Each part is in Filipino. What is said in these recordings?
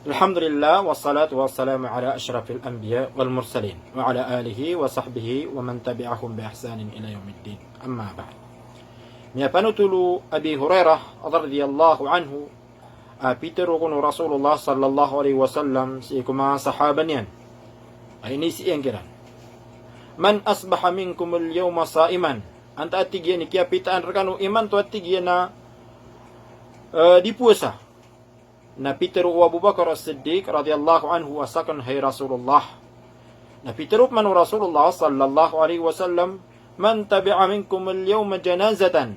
Alhamdulillah wassalatu wassalamu ala asyrafil anbiya wal mursalin wa ala alihi wa sahbihi wa man tabi'ahum bi ihsanin ila yaumiddin. Amma ba'd. Nya panutulu Abi Hurairah radhiyallahu anhu apitero kuno Rasulullah sallallahu alaihi wasallam si kuma sahaban yan. Ay ini si yang kiran. Man asbaha minkum al-yawma sa'iman. Anta atigyan ni kiapitaan rekanu iman tu atigyan na di puasa. Na Peter wa Abu Bakar As-Siddiq radhiyallahu anhu asakan hay Rasulullah. Na Peter man Rasulullah sallallahu alaihi wasallam man tabi'a minkum al-yawma janazatan.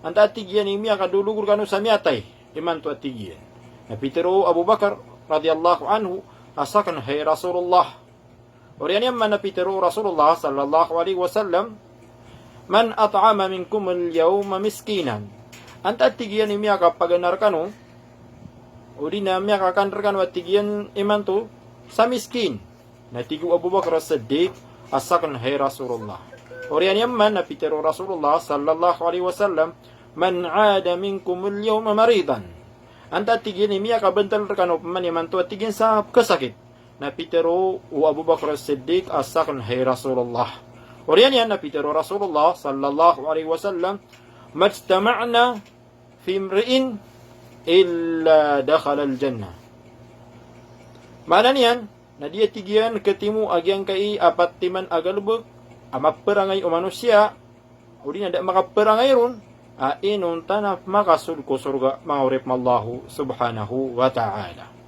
Anta atigyan imi akadulugur kanu samiatay iman tu atigyan. Na Peter Abu Bakar radhiyallahu anhu asakan hay Rasulullah. Orian man na Peter Rasulullah sallallahu alaihi wasallam man at'ama minkum al-yawma miskinan. Anta atigyan imi akapaganar kanu udi na miya kakandrakan watigyan iman tu sa miskin. Natigu Abu Bakar As-Siddiq asakan hay Rasulullah. Orian yaman na pitero Rasulullah sallallahu alaihi wasallam man aada minkum al-yawma maridan. Anta tigyan miya kabental rekan man yaman tu atigyan sa kasakit. Na pitero Abu Bakar As-Siddiq asakan hay Rasulullah. Orian yan na pitero Rasulullah sallallahu alaihi wasallam majtama'na fi imri'in illa dakhala al-jannah. Mana niyan? Na dia tigian ketimu agyang kai apat timan agalubog amaperangay o manusia udi na da makaperangay ron inon tanap makasul ko surga maurip mallahu subhanahu wa ta'ala.